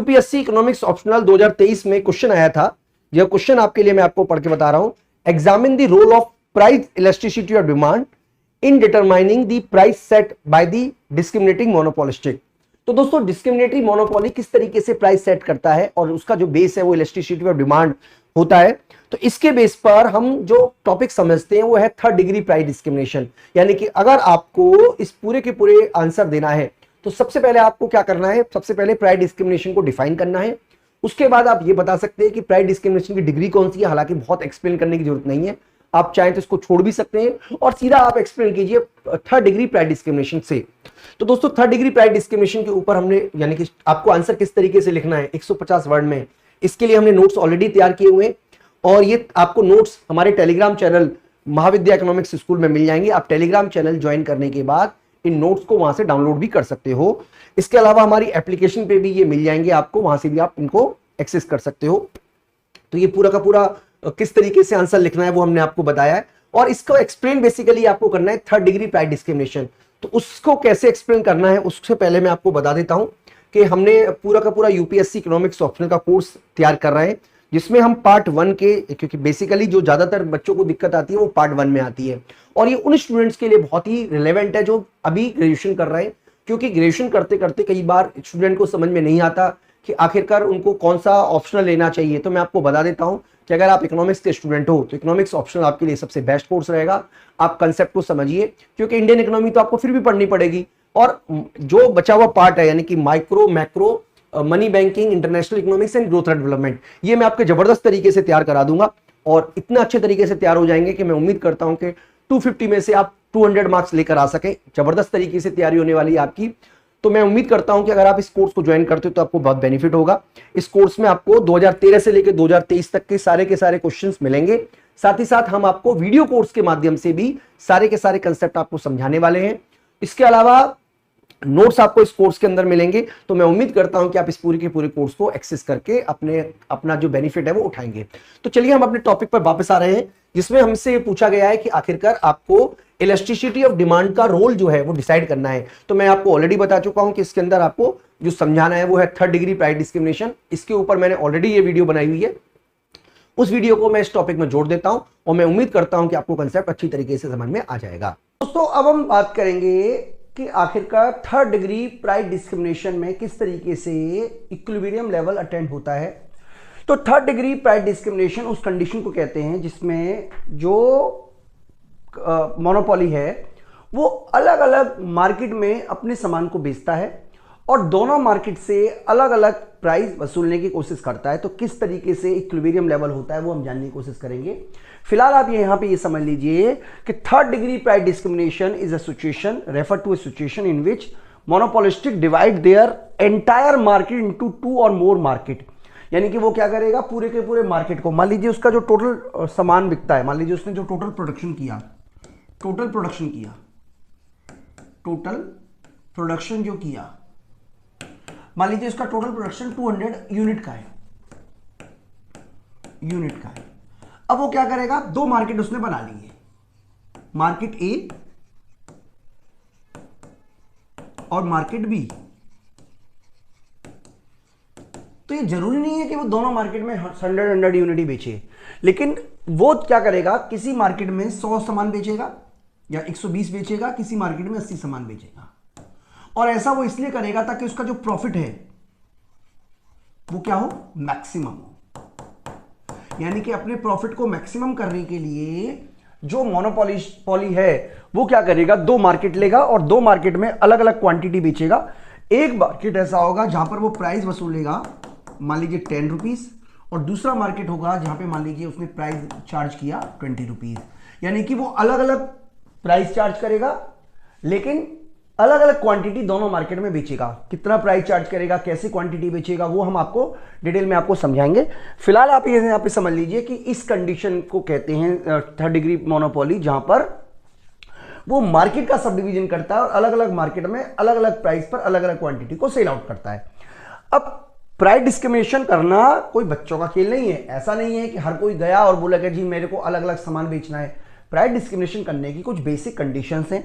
UPSC economics optional 2023 में question आया था। यह क्वेश्चन आपके लिए मैं आपको पढ़ के बता रहा हूं। Examine the role of price elasticity और demand in determining the price set by the discriminating monopolistic. तो दोस्तों डिस्क्रिमिनेटरी मोनोपोली किस तरीके से प्राइस सेट करता है और उसका जो बेस है वो इलास्टिसिटी और डिमांड होता है। तो इसके बेस पर हम जो टॉपिक समझते हैं वो है थर्ड डिग्री प्राइस डिस्क्रिमिनेशन। यानी कि अगर आपको इस पूरे के पूरे आंसर देना है तो सबसे पहले आपको क्या करना है, सबसे पहले प्राइस डिस्क्रिमिनेशन को डिफाइन करना है। उसके बाद आप ये बता सकते हैं कि प्राइस डिस्क्रिमिनेशन की डिग्री कौन सी है। हालांकि बहुत एक्सप्लेन करने की जरूरत नहीं है, आप चाहें तो इसको छोड़ भी सकते हैं और सीधा आप एक्सप्लेन कीजिए थर्ड डिग्री प्राइस डिस्क्रिमिनेशन से। तो दोस्तों थर्ड डिग्री प्राइस डिस्क्रिमिनेशन के ऊपर हमने यानी कि आपको आंसर किस तरीके से लिखना है 150 वर्ड में, इसके लिए हमने नोट्स ऑलरेडी तैयार किए हुए हैं और ये आपको नोट्स हमारे टेलीग्राम चैनल महाविद्या इकोनॉमिक्स स्कूल में मिल जाएंगे। आप टेलीग्राम चैनल ज्वाइन करने के बाद इन नोट्स को वहां से डाउनलोड भी कर सकते हो। इसके अलावा हमारी एप्लीकेशन पे भी ये मिल जाएंगे आपको, वहां से भी आप इनको एक्सेस कर सकते हो। तो ये पूरा का पूरा किस तरीके से आंसर लिखना है वो हमने आपको बताया है और इसको एक्सप्लेन बेसिकली आपको करना है थर्ड डिग्री प्राइस डिस्क्रिमिनेशन। तो उसको कैसे एक्सप्लेन करना है उससे पहले मैं आपको बता देता हूं कि हमने पूरा का पूरा यूपीएससी इकोनॉमिक्स ऑप्शनल का कोर्स तैयार कर रहे हैं जिसमें हम पार्ट 1 के, क्योंकि बेसिकली जो ज्यादातर बच्चों को दिक्कत आती है वो पार्ट 1 में आती है और ये उन स्टूडेंट्स के लिए बहुत ही रिलेवेंट है जो अभी ग्रेजुएशन कर रहे हैं। क्योंकि ग्रेजुएशन करते करते कई बार स्टूडेंट को समझ में नहीं आता कि आखिरकार उनको कौन सा ऑप्शनल लेना चाहिए। तो मैं आपको बता देता हूं कि अगर आप इकोनॉमिक्स के स्टूडेंट हो तो इकोनॉमिक्स ऑप्शनल आपके लिए सबसे बेस्ट कोर्स रहेगा। आप कंसेप्ट को समझिए क्योंकि इंडियन इकोनॉमी तो आपको फिर भी पढ़नी पड़ेगी और जो बचा हुआ पार्ट है यानी कि micro macro money banking international economics and growth and development, ये मैं आपके जबरदस्त तरीके से तैयार करा दूंगा और इतना अच्छे तरीके से तैयार हो जाएंगे कि मैं उम्मीद करता हूं कि 250 में से आप 200 मार्क्स लेकर आ सके। जबरदस्त तरीके से तैयारी होने वाली है आपकी। तो मैं उम्मीद करता हूं कि अगर आप इस कोर्स को ज्वाइन करते हो तो आपको बहुत बेनिफिट होगा। इस कोर्स में आपको 2013 से लेकर 2023 तक के सारे क्वेश्चंस मिलेंगे। साथ ही साथ हम आपको वीडियो कोर्स के माध्यम से भी सारे के सारे कंसेप्ट आपको समझाने वाले हैं। इसके अलावा नोट्स आपको इस कोर्स के अंदर मिलेंगे। तो मैं उम्मीद करता हूं कि आप इस पूरे के पूरे कोर्स को एक्सेस करके अपना जो बेनिफिट है वो उठाएंगे। तो चलिए हम अपने टॉपिक पर वापस आ रहे हैं जिसमें हमसे पूछा गया है कि आखिरकार आपको इलास्टिसिटी ऑफ डिमांड का रोल जो है वो डिसाइड करना है। तो मैं आपको ऑलरेडी बता चुका हूं कि इसके अंदर आपको जो समझाना है वो है थर्ड डिग्री प्राइस डिस्क्रिमिनेशन। इसके ऊपर मैंने ऑलरेडी ये वीडियो बनाई हुई है, उस वीडियो को मैं इस टॉपिक में जोड़ देता हूं और मैं उम्मीद करता हूं कि आपको कंसेप्ट अच्छी तरीके से समझ में आ जाएगा। दोस्तों अब हम बात करेंगे कि आखिरकार थर्ड डिग्री प्राइस डिस्क्रिमिनेशन में किस तरीके से इक्विलिब्रियम लेवल अटेंड होता है। तो थर्ड डिग्री प्राइस डिस्क्रिमिनेशन उस कंडीशन को कहते हैं जिसमें जो मोनोपोली है वो अलग अलग मार्केट में अपने सामान को बेचता है और दोनों मार्केट से अलग अलग प्राइस वसूलने की कोशिश करता है। तो किस तरीके से इक्विलिब्रियम लेवल होता है वो हम जानने की कोशिश करेंगे। फिलहाल आप यहां पे ये समझ लीजिए कि third degree price discrimination is a situation refer to a situation in which monopolistic divide their entire market into 2 और मोर मार्केट। यानी कि वो क्या करेगा, पूरे के पूरे मार्केट को, मान लीजिए उसका जो टोटल सामान बिकता है, मान लीजिए उसने जो टोटल प्रोडक्शन किया मान लीजिए उसका टोटल प्रोडक्शन 200 यूनिट का है। अब वो क्या करेगा, 2 मार्केट उसने बना लिए, मार्केट ए और मार्केट बी। तो ये जरूरी नहीं है कि वो दोनों मार्केट में 100 यूनिट ही बेचे, लेकिन वो क्या करेगा, किसी मार्केट में 100 सामान बेचेगा या 120 बेचेगा, किसी मार्केट में 80 सामान बेचेगा। और ऐसा वो इसलिए करेगा ताकि उसका जो प्रॉफिट है वो क्या हो, मैक्सिमम हो। यानी कि अपने प्रॉफिट को मैक्सिमम करने के लिए जो मोनोपोली है वो क्या करेगा, 2 मार्केट लेगा और 2 मार्केट में अलग अलग क्वांटिटी बेचेगा। एक मार्केट ऐसा होगा जहां पर वो प्राइस वसूलेगा मान लीजिए 10 रुपीज और दूसरा मार्केट होगा जहां पे मान लीजिए उसने प्राइस चार्ज किया 20 रुपीज। यानी कि वो अलग अलग प्राइस चार्ज करेगा लेकिन अलग अलग क्वांटिटी दोनों मार्केट में बेचेगा। कितना प्राइस चार्ज करेगा, कैसी क्वांटिटी बेचेगा, वो हम आपको डिटेल में आपको समझाएंगे। फिलहाल आप ये यहाँ पे समझ लीजिए कि इस कंडीशन को कहते हैं थर्ड डिग्री मोनोपोली, जहां पर वो मार्केट का सब डिवीजन करता है और अलग अलग मार्केट में अलग अलग प्राइस पर अलग अलग क्वांटिटी को सेल आउट करता है। अब प्राइस डिस्क्रिमिनेशन करना कोई बच्चों का खेल नहीं है। ऐसा नहीं है कि हर कोई गया और बोला कि जी मेरे को अलग अलग सामान बेचना है। प्राइस डिस्क्रिमिनेशन करने की कुछ बेसिक कंडीशंस हैं।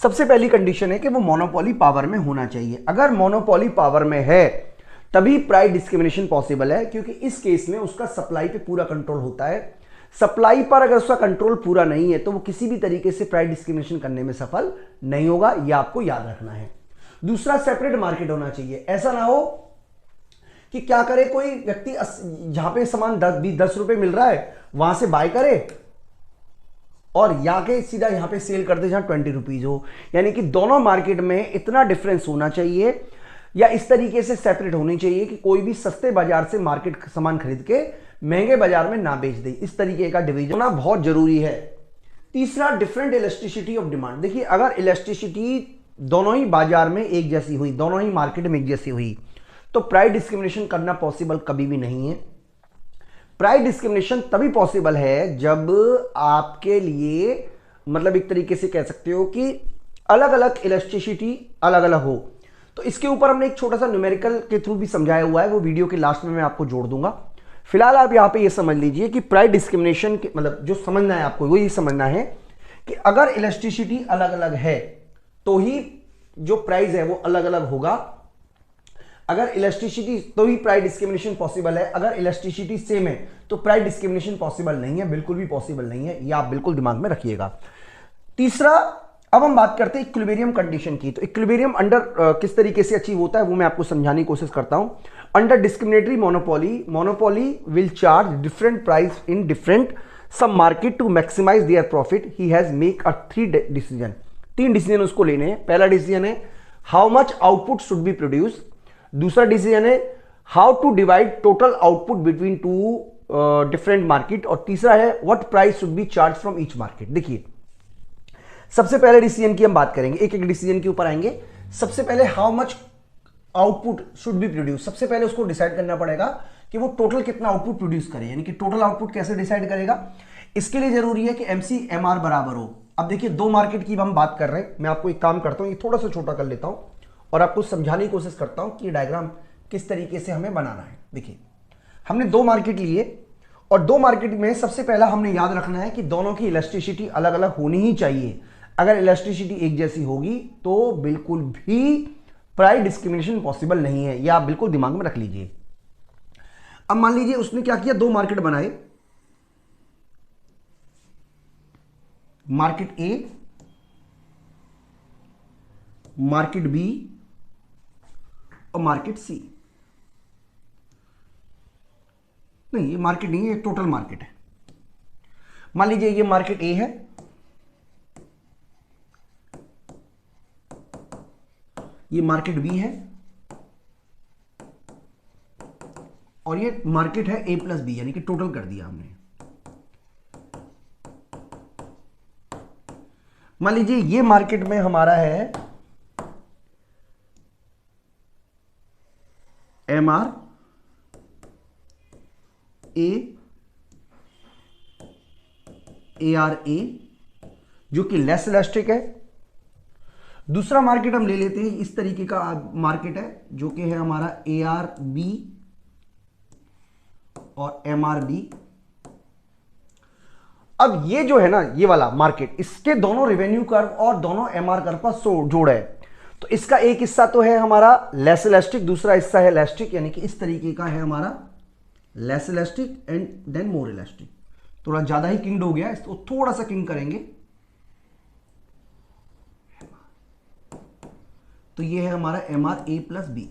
सबसे पहली कंडीशन है कि वो मोनोपोली पावर में होना चाहिए। अगर मोनोपोली पावर में है तभी प्राइस डिस्क्रिमिनेशन पॉसिबल है, क्योंकि इस केस में उसका सप्लाई पे पूरा कंट्रोल होता है। सप्लाई पर अगर उसका कंट्रोल पूरा नहीं है तो वो किसी भी तरीके से प्राइस डिस्क्रिमिनेशन करने में सफल नहीं होगा, यह आपको याद रखना है। दूसरा, सेपरेट मार्केट होना चाहिए। ऐसा ना हो कि क्या करे कोई व्यक्ति जहां पे सामान 10 रुपए मिल रहा है वहां से बाय करे और याके सीधा यहां पे सेल कर दे जहां 20 रुपीज हो। यानी कि दोनों मार्केट में इतना डिफरेंस होना चाहिए या इस तरीके से सेपरेट होनी चाहिए कि कोई भी सस्ते बाजार से मार्केट सामान खरीद के महंगे बाजार में ना बेच दे। इस तरीके का डिवीजन होना बहुत जरूरी है। तीसरा, डिफरेंट इलास्टिसिटी ऑफ डिमांड। देखिए, अगर इलास्टिसिटी दोनों ही बाजार में एक जैसी हुई, दोनों ही मार्केट में एक जैसी हुई, तो प्राइस डिस्क्रिमिनेशन करना पॉसिबल कभी भी नहीं है। प्राइस डिस्क्रिमिनेशन तभी पॉसिबल है जब आपके लिए, मतलब एक तरीके से कह सकते हो कि अलग अलग इलास्टिसिटी अलग अलग हो। तो इसके ऊपर हमने एक छोटा सा न्यूमेरिकल के थ्रू भी समझाया हुआ है, वो वीडियो के लास्ट में मैं आपको जोड़ दूंगा। फिलहाल आप यहां पे ये समझ लीजिए कि प्राइस डिस्क्रिमिनेशन के मतलब जो समझना है आपको वो ये समझना है कि अगर इलास्टिसिटी अलग अलग है तो ही जो प्राइस है वो अलग अलग होगा। अगर इलास्टिसिटी तो ही प्राइस डिस्क्रिमिनेशन पॉसिबल है, अगर इलास्टिसिटी सेम है तो प्राइस डिस्क्रिमिनेशन पॉसिबल नहीं है, बिल्कुल भी पॉसिबल नहीं है। ये आप बिल्कुल दिमाग में रखिएगा। तीसरा, अब हम बात करते हैं इक्विलिब्रियम कंडीशन की। तो इक्विलिब्रियम अंडर किस तरीके से अचीव होता है वो मैं आपको समझाने की कोशिश करता हूं। Under discriminatory monopoly, monopoly will charge different price in different some market to maximise their profit. He has make a 3 decision. 3 decision उसको लेने हैं। पहला डिसीजन है how much output should be produce. दूसरा डिसीजन है how to divide total output between 2 different market. और तीसरा है what price should be charge from each market. देखिए, सबसे पहले डिसीजन की हम बात करेंगे, एक एक डिसीजन के ऊपर आएंगे। सबसे पहले how much output should be produce. सबसे पहले उसको डिसाइड करना पड़ेगा कि वो टोटल कितना आउटपुट प्रोड्यूस करे, यानी कि टोटल आउटपुट कैसे डिसाइड करेगा। इसके लिए जरूरी है कि एमसी एमआर बराबर हो। अब देखिए, 2 मार्केट की हम बात कर रहे हैं। मैं आपको एक काम करता हूं, ये थोड़ा सा छोटा कर लेता हूं और आपको समझाने की कोशिश करता हूं कि ये डायग्राम किस तरीके से हमें बनाना है। देखिए, हमने 2 मार्केट लिए और 2 मार्केट में सबसे पहला हमने याद रखना है कि दोनों की इलास्टिसिटी अलग अलग होनी ही चाहिए। अगर इलास्टिसिटी एक जैसी होगी तो बिल्कुल भी प्राइस डिस्क्रिमिनेशन पॉसिबल नहीं है। यह आप बिल्कुल दिमाग में रख लीजिए। अब मान लीजिए उसने क्या किया, 2 मार्केट बनाए, मार्केट ए, मार्केट बी और मार्केट सी। नहीं, ये मार्केट नहीं है, ये टोटल मार्केट है। मान लीजिए ये मार्केट ए है, ये मार्केट बी है और ये मार्केट है ए प्लस बी, यानी कि टोटल कर दिया हमने। मान लीजिए ये मार्केट में हमारा है M R A R A जो कि लेस इलास्टिक है। दूसरा मार्केट हम ले लेते हैं, इस तरीके का मार्केट है जो कि है हमारा ए आर बी और एम आर बी। अब ये जो है ना, ये वाला मार्केट, इसके दोनों रेवेन्यू कर्व और दोनों एमआर कर्व का जोड़ है। तो इसका एक हिस्सा तो है हमारा लेस इलास्टिक, दूसरा हिस्सा है इलास्टिक, यानी कि इस तरीके का है हमारा less elastic and then more elastic. थोड़ा ज्यादा ही किंग्ड हो गया, इसको थोड़ा सा किंग करेंगे तो ये है हमारा M R A plus B.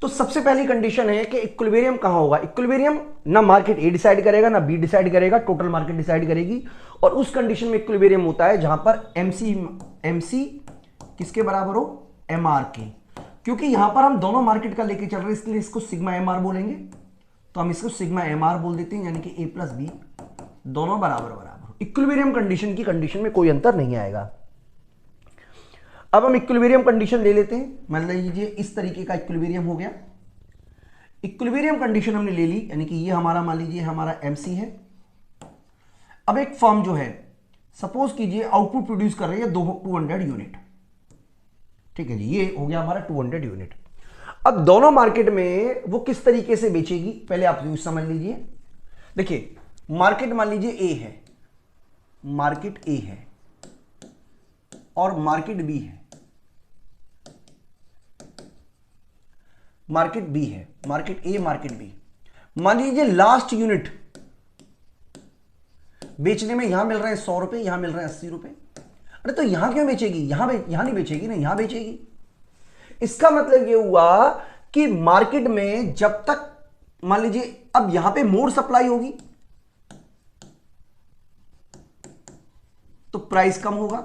तो सबसे पहली कंडीशन है कि इक्विलिब्रियम कहां होगा। इक्विलिब्रियम ना मार्केट ए डिसाइड करेगा ना बी डिसाइड करेगा, टोटल मार्केट डिसाइड करेगी। और उस कंडीशन में इक्विलिब्रियम होता है जहां पर एमसी किसके बराबर हो, एम आर के। क्योंकि यहां पर हम दोनों मार्केट का लेके चल रहे हैं, इसलिए इसको सिग्मा एम आर बोलेंगे। तो हम इसको सिग्मा एम आर बोल देते हैं, यानी कि ए प्लस बी दोनों बराबर बराबर। इक्विलिब्रियम कंडीशन की कंडीशन में कोई अंतर नहीं आएगा। अब हम इक्विलिब्रियम कंडीशन ले लेते हैं। मान लीजिए इस तरीके का इक्विलिब्रियम हो गया। इक्विलिब्रियम कंडीशन हमने ले ली, यानी कि ये हमारा मान लीजिए हमारा एमसी है। अब एक फर्म जो है, सपोज कीजिए आउटपुट प्रोड्यूस कर रही है 200 यूनिट, ठीक है जी, ये हो गया हमारा 200 यूनिट। अब दोनों मार्केट में वो किस तरीके से बेचेगी, पहले आप समझ लीजिए। देखिए, मार्केट मान लीजिए ए है, मार्केट ए है और मार्केट बी है। मार्केट बी है, मार्केट ए, मार्केट बी। मान लीजिए लास्ट यूनिट बेचने में यहां मिल रहे हैं 100 रुपए, यहां मिल रहे हैं 80 रुपए। अरे तो यहां क्यों बेचेगी, यहां नहीं बेचेगी ना, यहां बेचेगी। इसका मतलब यह हुआ कि मार्केट में जब तक, मान लीजिए अब यहां पे मोर सप्लाई होगी तो प्राइस कम होगा।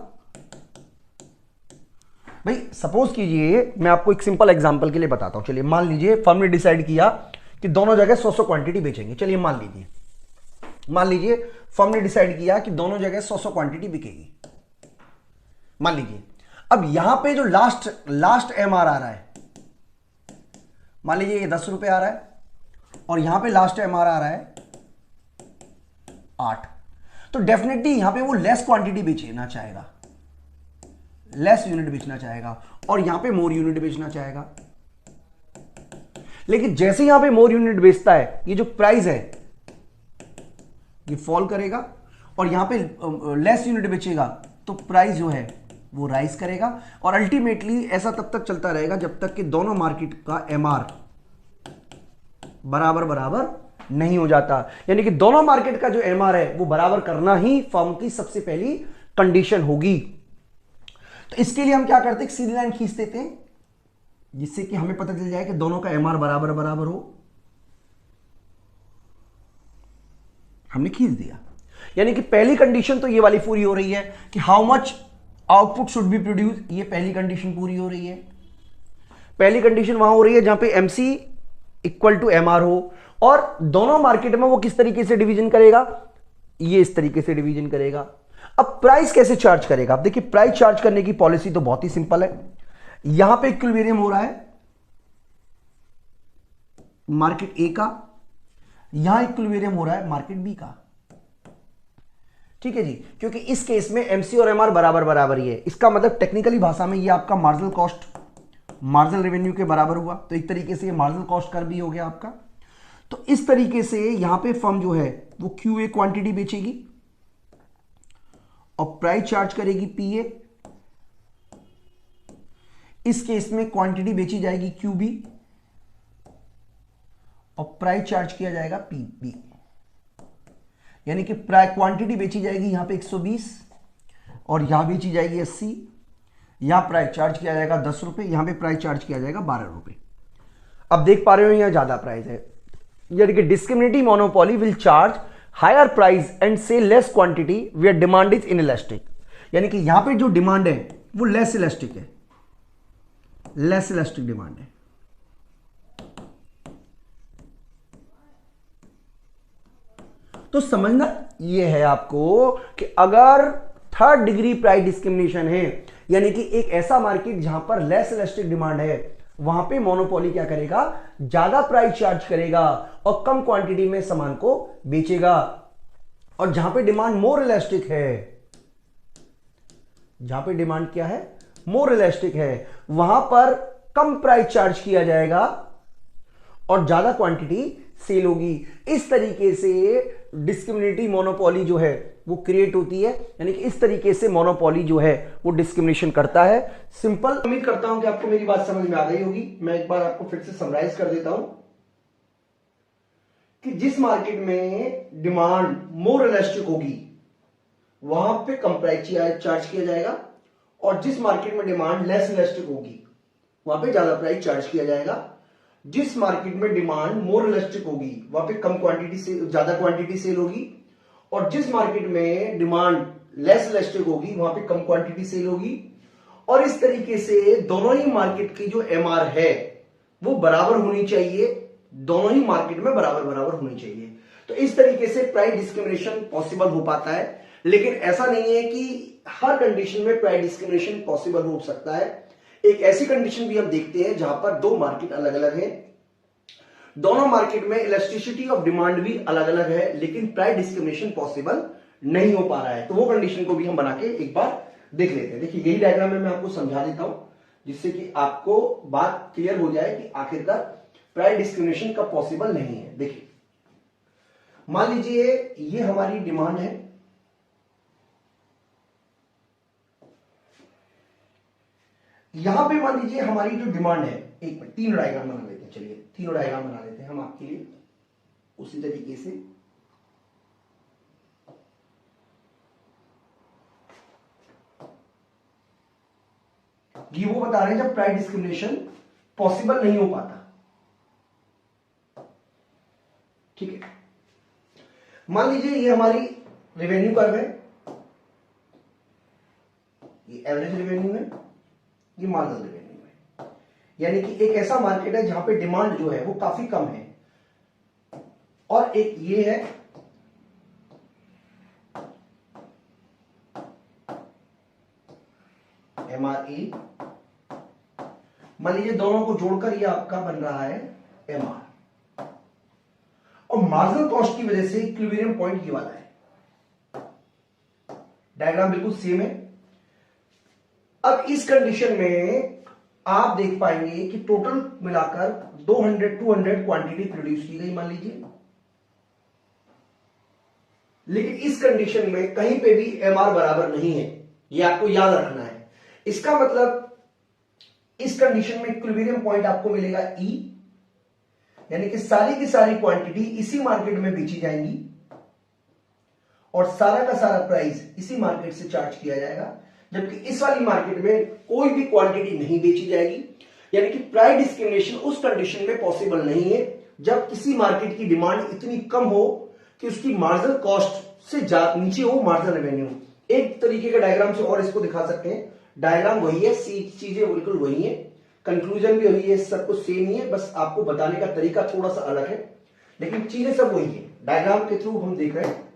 भाई सपोज कीजिए, मैं आपको एक सिंपल एग्जांपल के लिए बताता हूं। चलिए मान लीजिए फर्म ने डिसाइड किया कि दोनों जगह 100 क्वांटिटी बेचेंगे। चलिए मान लीजिए फर्म ने डिसाइड किया कि दोनों जगह 100 क्वांटिटी बिकेगी। मान लीजिए अब यहां पे जो लास्ट एमआर आ रहा है, मान लीजिए ये 10 रुपए आ रहा है और यहां पे लास्ट एमआर आ रहा है 8, तो डेफिनेटली यहां पे वो लेस क्वांटिटी बेचना चाहेगा, लेस यूनिट बेचना चाहेगा, और यहां पे मोर यूनिट बेचना चाहेगा। लेकिन जैसे यहां पे मोर यूनिट बेचता है, ये जो प्राइस है ये फॉल करेगा, और यहां पे लेस यूनिट बेचेगा तो प्राइस जो है वो राइज करेगा। और अल्टीमेटली ऐसा तब तक चलता रहेगा जब तक कि दोनों मार्केट का एमआर बराबर बराबर नहीं हो जाता। यानी कि दोनों मार्केट का जो एमआर है वो बराबर करना ही फर्म की सबसे पहली कंडीशन होगी। तो इसके लिए हम क्या करते हैं, सीधी लाइन खींच देते हैं जिससे कि हमें पता चल जाए कि दोनों का एमआर बराबर बराबर हो। हमने खींच दिया, यानी कि पहली कंडीशन तो ये वाली पूरी हो रही है कि how much output should be produce, ये पहली कंडीशन पूरी हो रही है। पहली कंडीशन वहां हो रही है जहां पे एमसी इक्वल टू एमआर हो, और दोनों मार्केट में वो किस तरीके से डिवीजन करेगा, ये इस तरीके से डिवीजन करेगा। अब प्राइस कैसे चार्ज करेगा, आप देखिए प्राइस चार्ज करने की पॉलिसी तो बहुत ही सिंपल है। यहां पे इक्विलिब्रियम हो रहा है मार्केट ए का, यहां इक्विलिब्रियम हो रहा है मार्केट बी का। ठीक है जी, क्योंकि इस केस में एमसी और एमआर बराबर बराबर ही है। इसका मतलब टेक्निकली भाषा में ये आपका मार्जिनल कॉस्ट मार्जिनल रेवेन्यू के बराबर हुआ, तो एक तरीके से ये मार्जिनल कॉस्ट कर्व भी हो गया आपका। तो इस तरीके से यहां पे फर्म जो है वो क्यूए क्वांटिटी बेचेगी और प्राइस चार्ज करेगी पीए। इस केस में क्वांटिटी बेची जाएगी क्यूबी और प्राइस चार्ज किया जाएगा पीबी। यानी कि क्वांटिटी बेची जाएगी यहां पे 120 और यहां बेची जाएगी 80, यहां प्राइस चार्ज किया जाएगा 10 रुपए, यहां पे प्राइस चार्ज किया जाएगा 12 रुपए। अब देख पा रहे हो यहां ज्यादा प्राइस है, यानी कि discriminating monopoly will charge higher price and sell less quantity where demand is inelastic. यानी कि यहां पे जो डिमांड है वो लेस इलास्टिक है, लेस इलास्टिक डिमांड है। तो समझना यह है आपको कि अगर थर्ड डिग्री प्राइस डिस्क्रिमिनेशन है, यानी कि एक ऐसा मार्केट जहां पर लेस इलास्टिक डिमांड है, वहां पे मोनोपोली क्या करेगा, ज्यादा प्राइस चार्ज करेगा और कम क्वांटिटी में सामान को बेचेगा। और जहां पे डिमांड मोर इलास्टिक है, जहां पे डिमांड क्या है, मोर इलास्टिक है, वहां पर कम प्राइस चार्ज किया जाएगा और ज्यादा क्वांटिटी सेल होगी। इस तरीके से डिस्क्रिमिनेटिव मोनोपोली जो है वो क्रिएट होती है, यानी कि इस तरीके से मोनोपोली जो है वो डिस्क्रिमिनेशन करता है। सिंपल। उम्मीद करता हूं कि आपको मेरी बात समझ में आ गई होगी। मैं एक बार आपको फिर से समराइज कर देता हूं कि जिस मार्केट में डिमांड मोर इलास्टिक होगी वहां पे कम प्राइस चार्ज किया जाएगा, और जिस मार्केट में डिमांड लेस इलास्टिक होगी वहां पे ज्यादा प्राइस चार्ज किया जाएगा। जिस मार्केट में डिमांड मोर इलास्टिक होगी वहां पे कम क्वांटिटी से ज्यादा क्वांटिटी सेल होगी, और जिस मार्केट में डिमांड लेस इलास्टिक होगी वहां पे कम क्वांटिटी सेल होगी। और इस तरीके से दोनों ही मार्केट की जो एमआर है वो बराबर होनी चाहिए, दोनों ही मार्केट में बराबर बराबर होनी चाहिए। तो इस तरीके से प्राइस डिस्क्रिमिनेशन पॉसिबल हो पाता है। लेकिन ऐसा नहीं है कि हर कंडीशन में प्राइस डिस्क्रिमिनेशन पॉसिबल हो सकता है। एक ऐसी कंडीशन भी हम देखते हैं जहां पर दो मार्केट अलग अलग हैं, दोनों मार्केट में इलास्टिसिटी ऑफ डिमांड भी अलग अलग है, लेकिन प्राइस डिस्क्रिमिनेशन पॉसिबल नहीं हो पा रहा है। तो वो कंडीशन को भी हम बना के एक बार देख लेते हैं। देखिए यही डायग्राम में मैं आपको समझा देता हूं जिससे कि आपको बात क्लियर हो जाए कि आखिरकार प्राइस डिस्क्रिमिनेशन कब पॉसिबल नहीं है। देखिए मान लीजिए ये हमारी डिमांड है, यहां पे मान लीजिए हमारी जो डिमांड है, एक मिनट तीन डायग्राम बना लेते हैं। चलिए तीनों डायग्राम बना लेते हैं हम आपके लिए उसी तरीके से। ये वो बता रहे हैं जब प्राइस डिस्क्रिमिनेशन पॉसिबल नहीं हो पाता। ठीक है, मान लीजिए ये हमारी रेवेन्यू कर्व है, ये एवरेज रेवेन्यू है, ये मार्जिनल रेवेन्यू है। यानी कि एक ऐसा मार्केट है जहां पे डिमांड जो है वो काफी कम है, और एक ये है MRA। मान लीजिए दोनों को जोड़कर ये आपका बन रहा है MR, और मार्जिनल कॉस्ट की वजह से इक्विलिब्रियम पॉइंट ये वाला है। डायग्राम बिल्कुल सेम है। अब इस कंडीशन में आप देख पाएंगे कि टोटल मिलाकर 200 क्वांटिटी प्रोड्यूस की गई मान लीजिए, लेकिन इस कंडीशन में कहीं पे भी MR बराबर नहीं है, ये आपको याद रखना है। इसका मतलब इस कंडीशन में इक्विलिब्रियम पॉइंट आपको मिलेगा E, यानी कि सारी की सारी क्वांटिटी इसी मार्केट में बेची जाएंगी और सारा का सारा प्राइस इसी मार्केट से चार्ज किया जाएगा, जबकि इस वाली मार्केट में कोई भी क्वांटिटी नहीं बेची जाएगी। यानी कि प्राइस डिस्क्रिमिनेशन उस कंडीशन में पॉसिबल नहीं है जब किसी मार्केट की डिमांड इतनी कम हो कि उसकी मार्जिनल कॉस्ट से नीचे हो मार्जिनल रेवेन्यू। एक तरीके का डायग्राम से और इसको दिखा सकते हैं। डायग्राम वही है, चीजें बिल्कुल वही है, कंक्लूजन भी वही है, सब कुछ सेम ही है, बस आपको बताने का तरीका थोड़ा सा अलग है, लेकिन चीजें सब वही है। डायग्राम के थ्रू हम देख रहे हैं।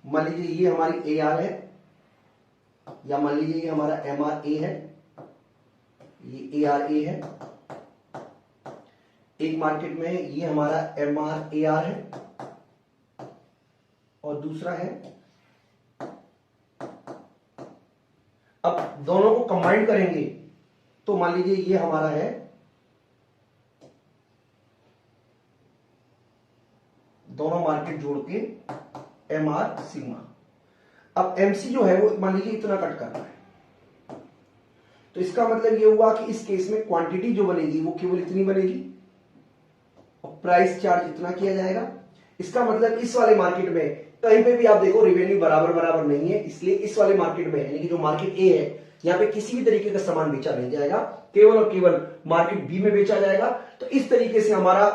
मान लीजिए ये हमारी AR है, या मान लीजिए ये हमारा MRA है, ये ARA है। एक मार्केट में ये हमारा MRAR है और दूसरा है। अब दोनों को कंबाइन करेंगे तो मान लीजिए ये हमारा है, दोनों मार्केट जोड़ के MR सिग्मा। अब MC जो है वो मान लीजिए इतना कट कर रहा है, तो इसका मतलब ये हुआ कि इस केस में क्वांटिटी जो बनेगी वो केवल इतनी बनेगी और प्राइस चार्ज इतना किया जाएगा। इसका मतलब इस वाले मार्केट में कहीं पे भी आप देखो रेवेन्यू बराबर नहीं है, इसलिए इस वाले मार्केट में यानी कि जो मार्केट A है यहाँ पे किसी भी तरीके का सामान बेचा नहीं जाएगा, केवल और केवल मार्केट B में बेचा जाएगा। तो इस तरीके से हमारा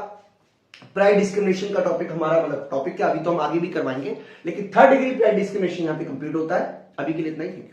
प्राइस डिस्क्रिमिनेशन का टॉपिक हमारा मतलब टॉपिक क्या, अभी तो हम आगे भी करवाएंगे, लेकिन 3rd डिग्री प्राइस डिस्क्रिमिनेशन यहाँ पे कंप्लीट होता है। अभी के लिए इतना ही।